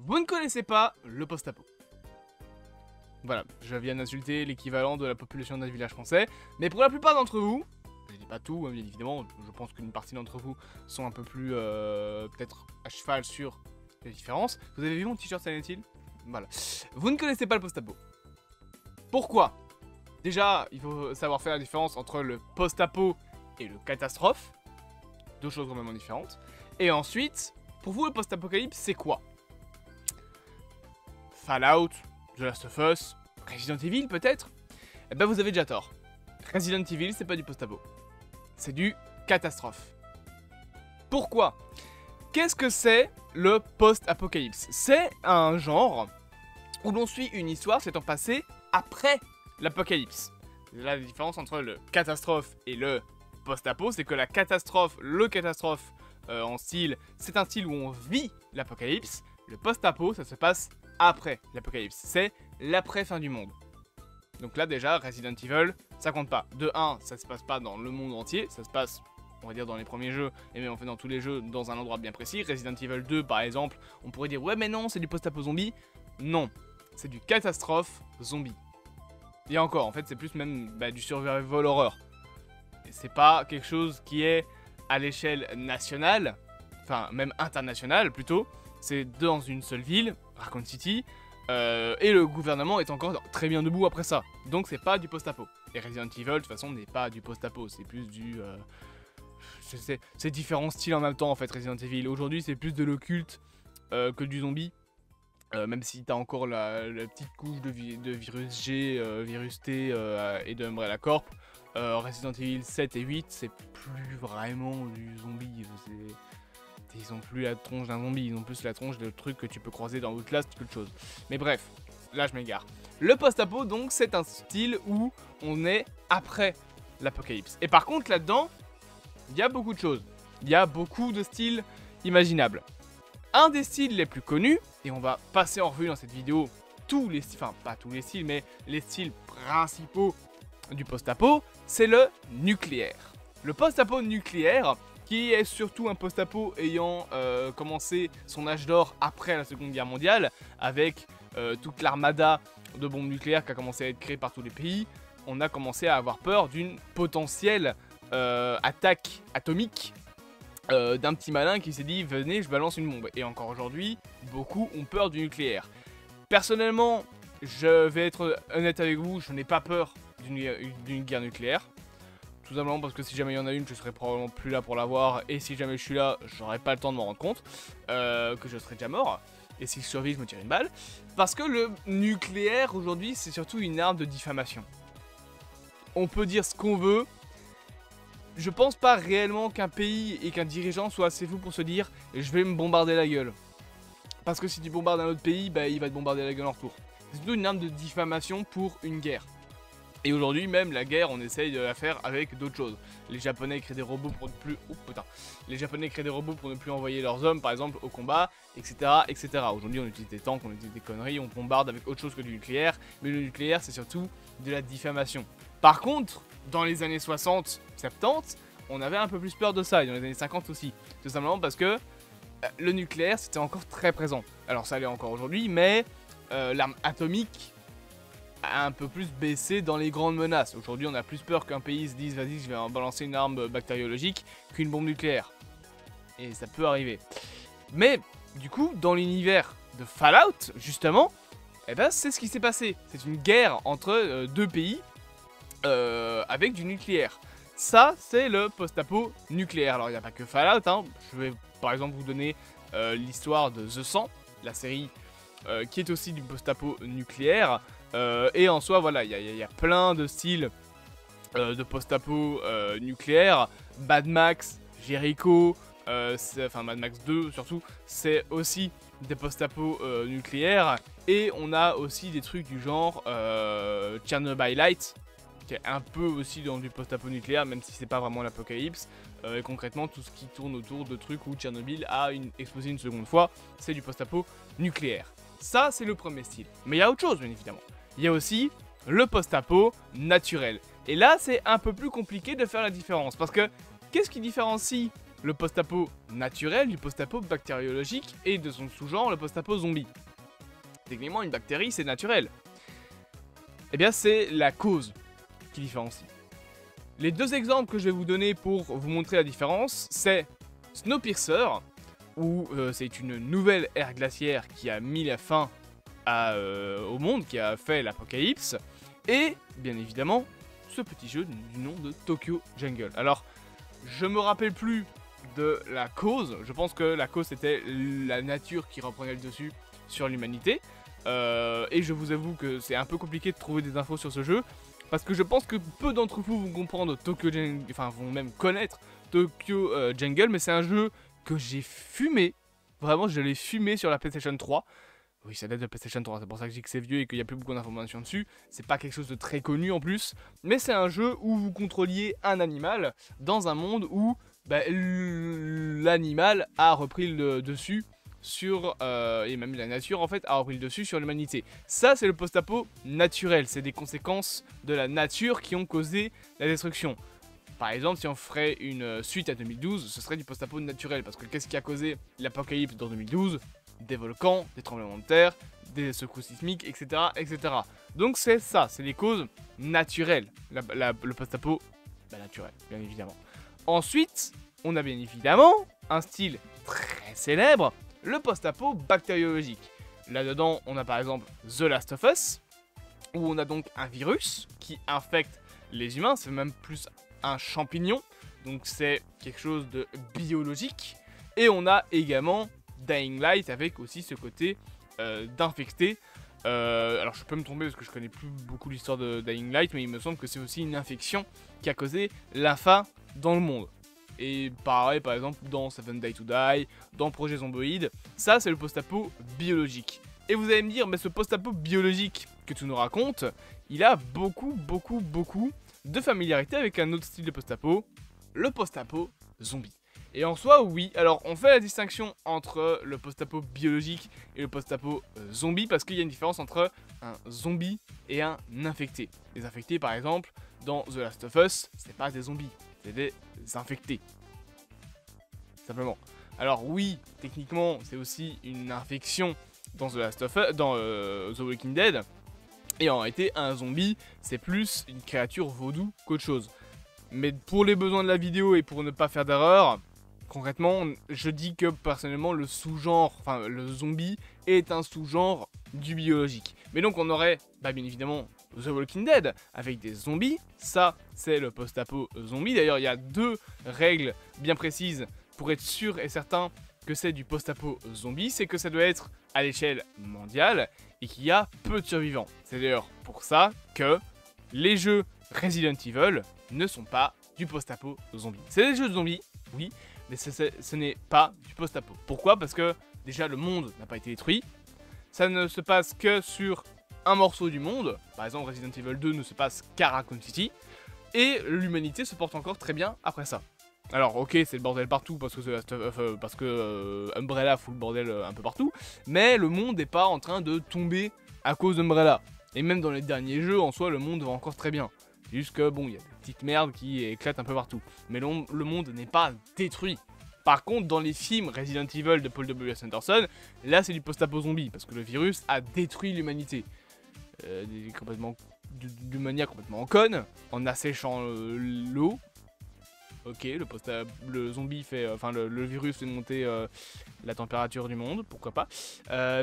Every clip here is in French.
Vous ne connaissez pas le post-apo. Voilà, je viens d'insulter l'équivalent de la population d'un village français, mais pour la plupart d'entre vous, je dis pas tout, hein, bien évidemment, je pense qu'une partie d'entre vous sont un peu plus, peut-être à cheval sur les différences. Vous avez vu mon t-shirt Silent Hill? Voilà. Vous ne connaissez pas le post-apo. Pourquoi? Déjà, il faut savoir faire la différence entre le post-apo et le catastrophe. Deux choses complètement différentes. Et ensuite, pour vous, le post-apocalypse, c'est quoi? Fallout, The Last of Us, Resident Evil peut-être? Eh ben vous avez déjà tort. Resident Evil, c'est pas du post-apo. C'est du catastrophe. Pourquoi? Qu'est-ce que c'est le post-apocalypse? C'est un genre où l'on suit une histoire s'étant passée après l'apocalypse. Là, la différence entre le catastrophe et le post-apo, c'est que la catastrophe, en style, c'est un style où on vit l'apocalypse. Le post-apo, ça se passe après l'apocalypse. C'est l'après-fin du monde. Donc là, déjà, Resident Evil, ça compte pas. De 1, ça se passe pas dans le monde entier, ça se passe, on va dire, dans les premiers jeux, et même en fait dans tous les jeux, dans un endroit bien précis. Resident Evil 2, par exemple, on pourrait dire, ouais, mais non, c'est du post-apo zombie. Non, c'est du catastrophe zombie. Et encore, en fait, c'est plus même du survival horror. C'est pas quelque chose qui est à l'échelle nationale, enfin, même internationale plutôt. C'est dans une seule ville, Raccoon City, et le gouvernement est encore très bien debout après ça. Donc c'est pas du post-apo. Et Resident Evil, de toute façon, n'est pas du post-apo, c'est plus du... c'est différents styles en même temps, en fait, Resident Evil. Aujourd'hui, c'est plus de l'occulte que du zombie. Même si t'as encore la petite couche de virus G, virus T et de Umbrella Corp. Resident Evil 7 et 8, c'est plus vraiment du zombie. Ils ont plus la tronche d'un zombie, ils ont plus la tronche de trucs que tu peux croiser dans Outlast, quelque chose. Mais bref, là je m'égare. Le post-apo, donc, c'est un style où on est après l'apocalypse. Et par contre, là-dedans, il y a beaucoup de choses. Il y a beaucoup de styles imaginables. Un des styles les plus connus, et on va passer en revue dans cette vidéo tous les styles, enfin pas tous les styles, mais les styles principaux du post-apo, c'est le nucléaire. Le post-apo nucléaire, qui est surtout un post-apo ayant commencé son âge d'or après la Seconde Guerre mondiale, avec toute l'armada de bombes nucléaires qui a commencé à être créée par tous les pays, on a commencé à avoir peur d'une potentielle attaque atomique d'un petit malin qui s'est dit « Venez, je balance une bombe ». Et encore aujourd'hui, beaucoup ont peur du nucléaire. Personnellement, je vais être honnête avec vous, je n'ai pas peur d'une guerre nucléaire. Tout simplement parce que si jamais il y en a une, je serai probablement plus là pour la voir. Et si jamais je suis là, j'aurai pas le temps de m'en rendre compte que je serai déjà mort. Et si je survis, je me tire une balle. Parce que le nucléaire, aujourd'hui, c'est surtout une arme de diffamation. On peut dire ce qu'on veut. Je pense pas réellement qu'un pays et qu'un dirigeant soit assez fou pour se dire « Je vais me bombarder la gueule ». Parce que si tu bombardes un autre pays, il va te bombarder la gueule en retour. C'est surtout une arme de diffamation pour une guerre. Et aujourd'hui, même la guerre, on essaye de la faire avec d'autres choses. Les Japonais créent des robots pour ne plus... Oh putain. Les Japonais créent des robots pour ne plus envoyer leurs hommes, par exemple, au combat, etc., etc. Aujourd'hui, on utilise des tanks, on utilise des conneries, on bombarde avec autre chose que du nucléaire. Mais le nucléaire, c'est surtout de la diffamation. Par contre, dans les années 60, 70, on avait un peu plus peur de ça, et dans les années 50 aussi. Tout simplement parce que le nucléaire, c'était encore très présent. Alors ça l'est encore aujourd'hui, mais l'arme atomique a un peu plus baissé dans les grandes menaces. Aujourd'hui, on a plus peur qu'un pays se dise « Vas-y, je vais balancer une arme bactériologique » qu'une bombe nucléaire. Et ça peut arriver. Mais, du coup, dans l'univers de Fallout, justement, eh ben, c'est ce qui s'est passé. C'est une guerre entre deux pays avec du nucléaire. Ça, c'est le post-apo nucléaire. Alors, il n'y a pas que Fallout, hein. Je vais, par exemple, vous donner l'histoire de The 100, la série qui est aussi du post-apo nucléaire. Et en soi, voilà, il y a plein de styles de post-apo nucléaire. Mad Max, Jericho, enfin Mad Max 2 surtout, c'est aussi des post-apo nucléaires. Et on a aussi des trucs du genre Chernobylite, qui est un peu aussi dans du post-apo nucléaire, même si c'est pas vraiment l'apocalypse. Et concrètement, tout ce qui tourne autour de trucs où Tchernobyl a explosé une seconde fois, c'est du post-apo nucléaire. Ça, c'est le premier style. Mais il y a autre chose, bien évidemment. Il y a aussi le post-apo naturel. Et là, c'est un peu plus compliqué de faire la différence. Parce que, qu'est-ce qui différencie le post-apo naturel, du post-apo bactériologique et de son sous-genre, le post-apo zombie. Techniquement, une bactérie, c'est naturel. Eh bien, c'est la cause qui différencie. Les deux exemples que je vais vous donner pour vous montrer la différence, c'est Snowpiercer, où c'est une nouvelle ère glaciaire qui a mis la fin au monde, qui a fait l'apocalypse, et bien évidemment, ce petit jeu du nom de Tokyo Jungle. Alors, je me rappelle plus de la cause, je pense que la cause c'était la nature qui reprenait le dessus sur l'humanité, et je vous avoue que c'est un peu compliqué de trouver des infos sur ce jeu, parce que je pense que peu d'entre vous vont comprendre Tokyo Jungle, enfin vont même connaître Tokyo Jungle, mais c'est un jeu que j'ai fumé, vraiment je l'ai fumé sur la PlayStation 3. Oui, ça date de PlayStation 3, c'est pour ça que je dis que c'est vieux et qu'il n'y a plus beaucoup d'informations dessus. C'est pas quelque chose de très connu en plus, mais c'est un jeu où vous contrôliez un animal dans un monde où l'animal a repris le dessus sur, et même la nature en fait, a repris le dessus sur l'humanité. Ça, c'est le post-apo naturel, c'est des conséquences de la nature qui ont causé la destruction. Par exemple, si on ferait une suite à 2012, ce serait du post-apo naturel, parce que qu'est-ce qui a causé l'apocalypse dans 2012 ? Des volcans, des tremblements de terre, des secousses sismiques, etc. etc. Donc c'est ça, c'est les causes naturelles, le post-apo naturel, bien évidemment. Ensuite, on a bien évidemment un style très célèbre, le post-apo bactériologique. Là-dedans, on a par exemple The Last of Us, où on a donc un virus qui infecte les humains, c'est même plus un champignon, donc c'est quelque chose de biologique. Et on a également Dying Light avec aussi ce côté d'infecté. Alors je peux me tromper parce que je connais plus beaucoup l'histoire de Dying Light, mais il me semble que c'est aussi une infection qui a causé l'infa dans le monde. Et pareil par exemple dans Seven Days to Die, dans Projet Zomboid, ça c'est le post-apo biologique. Et vous allez me dire, mais ce post-apo biologique que tu nous racontes, il a beaucoup de familiarité avec un autre style de post-apo, le post-apo zombie. Et en soi, oui, alors on fait la distinction entre le post-apo biologique et le post-apo zombie, parce qu'il y a une différence entre un zombie et un infecté. Les infectés, par exemple, dans The Last of Us, c'est pas des zombies, c'est des infectés. Simplement. Alors oui, techniquement, c'est aussi une infection dans The Last of Us, dans The Walking Dead, et en réalité, un zombie, c'est plus une créature vaudou qu'autre chose. Mais pour les besoins de la vidéo et pour ne pas faire d'erreur, concrètement, je dis que personnellement le sous-genre, enfin le zombie est un sous-genre du biologique. Mais donc on aurait, bien évidemment, The Walking Dead avec des zombies. Ça, c'est le post-apo zombie. D'ailleurs, il y a deux règles bien précises pour être sûr et certain que c'est du post-apo zombie. C'est que ça doit être à l'échelle mondiale et qu'il y a peu de survivants. C'est d'ailleurs pour ça que les jeux Resident Evil ne sont pas du post-apo zombie. C'est des jeux de zombies, oui, mais ce n'est pas du post-apo. Pourquoi ? Parce que déjà le monde n'a pas été détruit, ça ne se passe que sur un morceau du monde, par exemple Resident Evil 2 ne se passe qu'à Raccoon City, et l'humanité se porte encore très bien après ça. Alors ok, c'est le bordel partout parce que, Umbrella fout le bordel un peu partout, mais le monde n'est pas en train de tomber à cause d'Umbrella. Et même dans les derniers jeux, en soi, le monde va encore très bien. Juste que, bon, il y a des petites merdes qui éclatent un peu partout. Mais le monde n'est pas détruit. Par contre, dans les films Resident Evil de Paul W.S. Anderson, là, c'est du post-apo zombie. Parce que le virus a détruit l'humanité. D'une manière complètement conne, en asséchant l'eau. Ok, le zombie fait... Enfin, le virus fait monter la température du monde, pourquoi pas.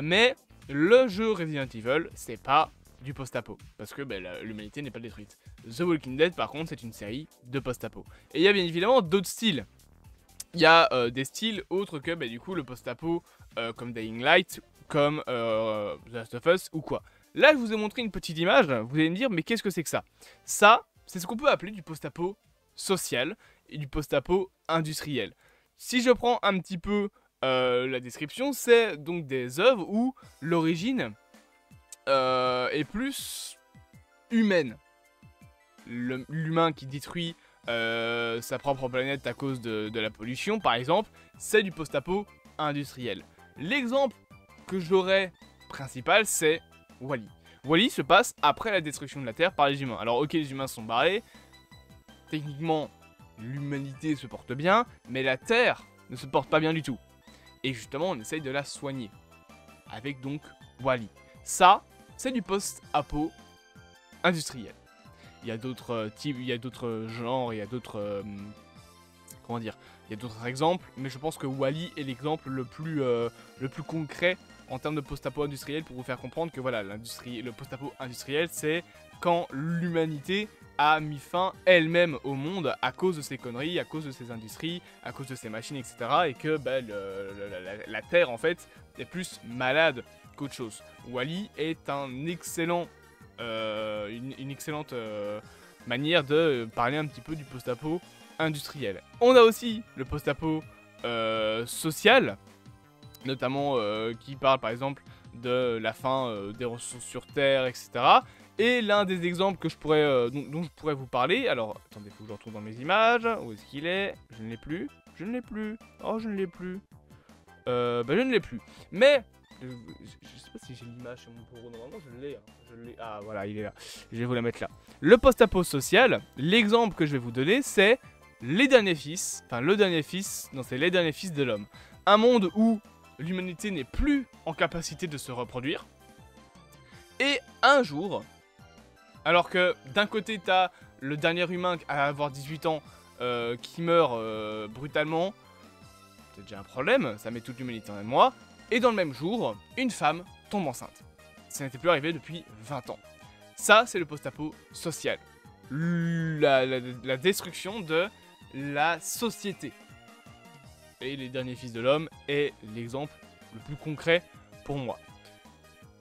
Mais le jeu Resident Evil, c'est pas du post-apo, parce que l'humanité n'est pas détruite. The Walking Dead, par contre, c'est une série de post-apo. Et il y a bien évidemment d'autres styles. Il y a des styles autres que du coup le post-apo comme Dying Light, comme The Last of Us ou quoi. Là, je vous ai montré une petite image, vous allez me dire, mais qu'est-ce que c'est que ça ? Ça, c'est ce qu'on peut appeler du post-apo social et du post-apo industriel. Si je prends un petit peu la description, c'est donc des œuvres où l'origine est plus humaine. L'humain qui détruit sa propre planète à cause de la pollution, par exemple, c'est du post-apo industriel. L'exemple que j'aurais principal, c'est Wall-E. Wall-E se passe après la destruction de la Terre par les humains. Alors ok, les humains sont barrés. Techniquement, l'humanité se porte bien, mais la Terre ne se porte pas bien du tout. Et justement, on essaye de la soigner. Avec donc Wall-E. Ça, c'est du post-apo industriel. Il y a d'autres types, il y a d'autres genres, il y a d'autres... comment dire, il y a d'autres exemples, mais je pense que Wall-E est l'exemple le plus concret en termes de post-apo industriel pour vous faire comprendre que voilà, le post-apo industriel, c'est quand l'humanité a mis fin elle-même au monde à cause de ses conneries, à cause de ses industries, à cause de ses machines, etc. Et que bah, la Terre, en fait, est plus malade qu'autre chose. Wall-E est un excellent, une excellente manière de parler un petit peu du post-apo industriel. On a aussi le post-apo social, notamment qui parle par exemple de la fin des ressources sur Terre, etc. Et l'un des exemples que je pourrais, dont je pourrais vous parler, alors attendez, faut que je retrouve dans mes images, où est-ce qu'il est? Je ne l'ai plus, je ne l'ai plus, oh je ne l'ai plus, bah je ne l'ai plus, mais je sais pas si j'ai l'image sur mon bureau, normalement je l'ai, ah voilà il est là, je vais vous la mettre là. Le post-apo social, l'exemple que je vais vous donner c'est les derniers fils, enfin le dernier fils, non c'est les derniers fils de l'homme. Un monde où l'humanité n'est plus en capacité de se reproduire, et un jour... Alors que d'un côté, t'as le dernier humain à avoir 18 ans qui meurt brutalement. C'est déjà un problème, ça met toute l'humanité en moi. Et dans le même jour, une femme tombe enceinte. Ça n'était plus arrivé depuis 20 ans. Ça, c'est le post-apo social. La destruction de la société. Et les derniers fils de l'homme est l'exemple le plus concret pour moi.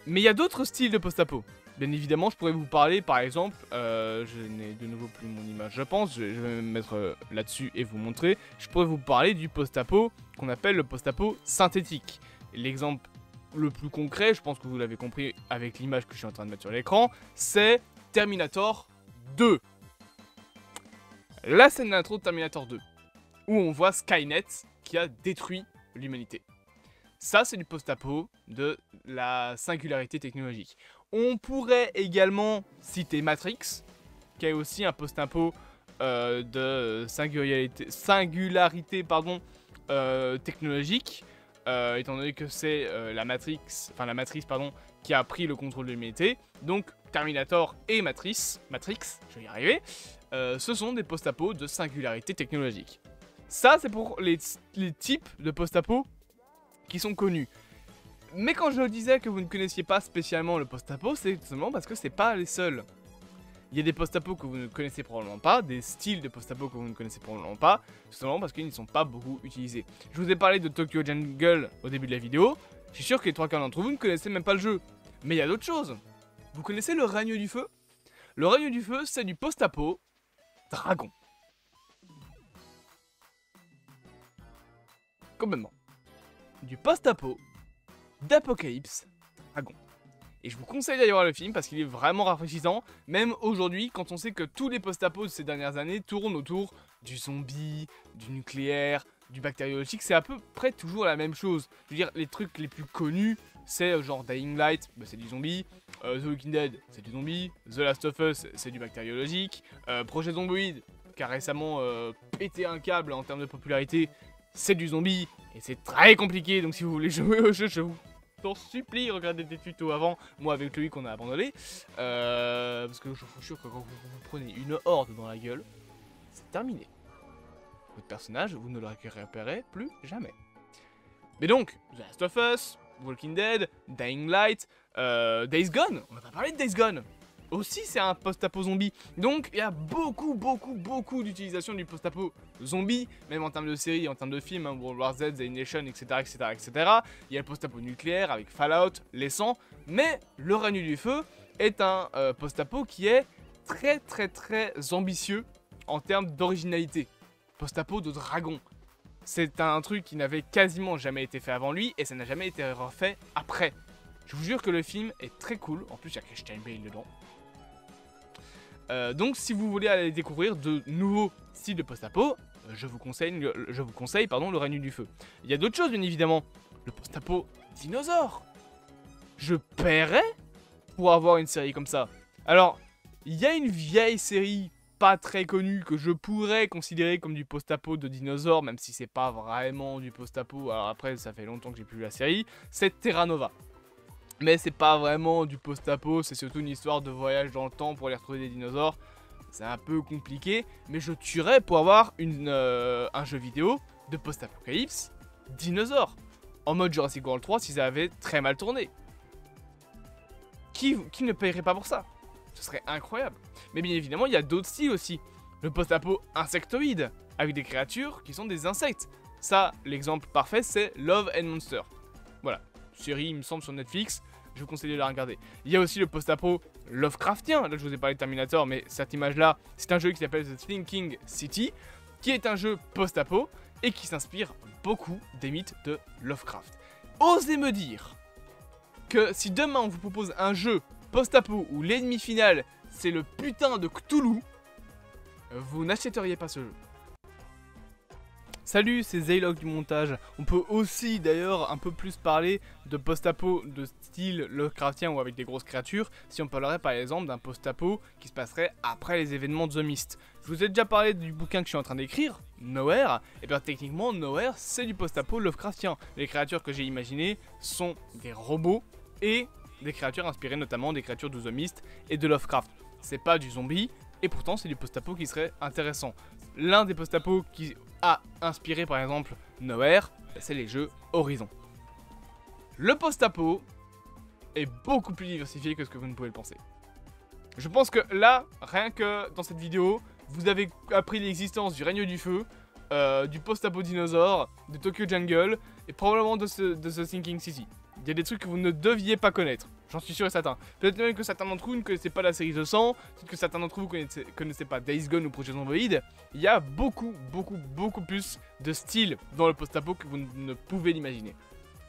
Mais il y a d'autres styles de post-apo. Bien évidemment, je pourrais vous parler, par exemple, je n'ai de nouveau plus mon image, je pense, je vais me mettre là-dessus et vous montrer. Je pourrais vous parler du post-apo qu'on appelle le post-apo synthétique. L'exemple le plus concret, je pense que vous l'avez compris avec l'image que je suis en train de mettre sur l'écran, c'est Terminator 2. La scène d'intro de Terminator 2, où on voit Skynet qui a détruit l'humanité. Ça, c'est du post-apo de la singularité technologique. On pourrait également citer Matrix, qui est aussi un post-apo de singularité technologique, étant donné que c'est la matrice qui a pris le contrôle de l'humanité. Donc Terminator et Matrix, je vais y arriver, ce sont des post-apo de singularité technologique. Ça, c'est pour les types de post-apo qui sont connus. Mais quand je disais que vous ne connaissiez pas spécialement le post-apo, c'est tout simplement parce que c'est pas les seuls. Il y a des post-apo que vous ne connaissez probablement pas, des styles de post-apo que vous ne connaissez probablement pas, tout simplement parce qu'ils ne sont pas beaucoup utilisés. Je vous ai parlé de Tokyo Jungle au début de la vidéo, je suis sûr que les 3 quarts d'entre vous ne connaissez même pas le jeu. Mais il y a d'autres choses. Vous connaissez le règne du feu? Le règne du feu, c'est du post-apo dragon. Complètement. Du post-apo d'Apocalypse Dragon. Et je vous conseille d'aller voir le film parce qu'il est vraiment rafraîchissant, même aujourd'hui quand on sait que tous les post-apos de ces dernières années tournent autour du zombie, du nucléaire, du bactériologique, c'est à peu près toujours la même chose. Je veux dire, les trucs les plus connus, c'est genre Dying Light, bah c'est du zombie, The Walking Dead, c'est du zombie, The Last of Us, c'est du bactériologique, Projet Zomboid, qui a récemment pété un câble en termes de popularité, c'est du zombie, et c'est très compliqué, donc si vous voulez jouer au jeu, je vous en supplie, regardez des tutos avant, moi avec lui qu'on a abandonné, parce que je vous jure que quand vous prenez une horde dans la gueule, c'est terminé. Votre personnage, vous ne le récupérez plus jamais. Mais donc, The Last of Us, Walking Dead, Dying Light, Days Gone, on n'a pas parlé de Days Gone. Aussi c'est un post-apo zombie, donc il y a beaucoup d'utilisation du post-apo zombie, même en termes de séries, en termes de films, hein, World War Z, The Nation, etc. Il y a le post-apo nucléaire avec Fallout, les 100, mais le règne du feu est un post-apo qui est très ambitieux en termes d'originalité. Post-apo de dragon. C'est un truc qui n'avait quasiment jamais été fait avant lui, et ça n'a jamais été refait après. Je vous jure que le film est très cool, en plus il y a Christian Bale dedans. Donc si vous voulez aller découvrir de nouveaux styles de post-apo, je vous conseille le règne du feu. Il y a d'autres choses bien évidemment. Le post-apo dinosaure. Je paierais pour avoir une série comme ça. Alors, il y a une vieille série pas très connu, que je pourrais considérer comme du post-apo de dinosaures, même si c'est pas vraiment du post-apo, alors après ça fait longtemps que j'ai plus vu la série, c'est Terra Nova. Mais c'est pas vraiment du post-apo, c'est surtout une histoire de voyage dans le temps pour aller retrouver des dinosaures. C'est un peu compliqué, mais je tuerais pour avoir un jeu vidéo de post-apocalypse dinosaures, en mode Jurassic World 3 si ça avait très mal tourné. Qui ne paierait pas pour ça? Ce serait incroyable. Mais bien évidemment, il y a d'autres styles aussi. Le post-apo insectoïde, avec des créatures qui sont des insectes. Ça, l'exemple parfait, c'est Love and Monster. Voilà, série, il me semble, sur Netflix. Je vous conseille de la regarder. Il y a aussi le post-apo Lovecraftien. Là, je vous ai parlé de Terminator, mais cette image-là, c'est un jeu qui s'appelle The Thinking City, qui est un jeu post-apo et qui s'inspire beaucoup des mythes de Lovecraft. Osez me dire que si demain on vous propose un jeu post-apo où l'ennemi final c'est le putain de Cthulhu, vous n'achèteriez pas ce jeu. Salut, c'est Zaylog du montage. On peut aussi d'ailleurs un peu plus parler de post-apo de style Lovecraftien ou avec des grosses créatures, si on parlerait par exemple d'un post-apo qui se passerait après les événements de The Mist. Je vous ai déjà parlé du bouquin que je suis en train d'écrire, Nowhere, et bien techniquement Nowhere c'est du post-apo Lovecraftien. Les créatures que j'ai imaginées sont des robots et des créatures inspirées notamment des créatures de The Mist et de Lovecraft. C'est pas du zombie, et pourtant c'est du post-apo qui serait intéressant. L'un des post-apo qui a inspiré par exemple Nowhere, c'est les jeux Horizon. Le post-apo est beaucoup plus diversifié que ce que vous ne pouvez le penser. Je pense que là, rien que dans cette vidéo, vous avez appris l'existence du règne du feu, du post-apo dinosaure, de Tokyo Jungle, et probablement de The Thinking City. Il y a des trucs que vous ne deviez pas connaître, j'en suis sûr et certain. Peut-être même que certains d'entre vous ne connaissaient pas la série The 100, peut-être que certains d'entre vous ne connaissaient pas Days Gone ou Project Zomboid. Il y a beaucoup plus de styles dans le post-apo que vous ne pouvez l'imaginer.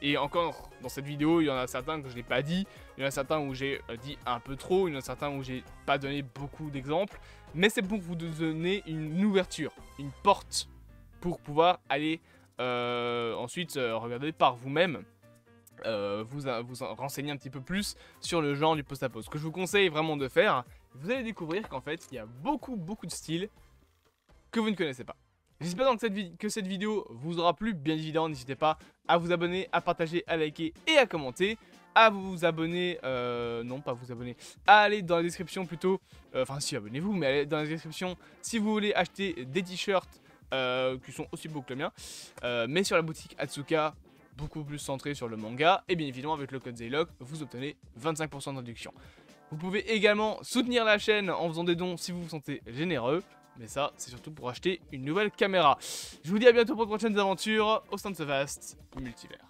Et encore, dans cette vidéo, il y en a certains que je n'ai pas dit, il y en a certains où j'ai dit un peu trop, il y en a certains où j'ai pas donné beaucoup d'exemples, mais c'est pour vous donner une ouverture, une porte, pour pouvoir aller ensuite regarder par vous-même, vous en renseigner un petit peu plus sur le genre du post-apo. Ce que je vous conseille vraiment de faire, vous allez découvrir qu'en fait, il y a beaucoup de styles que vous ne connaissez pas. J'espère donc que cette vidéo vous aura plu. Bien évidemment, n'hésitez pas à vous abonner, à partager, à liker et à commenter. À vous abonner, non pas vous abonner, à aller dans la description plutôt, enfin si abonnez-vous, mais allez dans la description si vous voulez acheter des t-shirts qui sont aussi beaux que le mien, mais sur la boutique Atsuka, beaucoup plus centré sur le manga, et bien évidemment avec le code Zaylog, vous obtenez 25% de réduction. Vous pouvez également soutenir la chaîne en faisant des dons si vous vous sentez généreux. Mais ça, c'est surtout pour acheter une nouvelle caméra. Je vous dis à bientôt pour de prochaines aventures au sein de ce vaste multivers.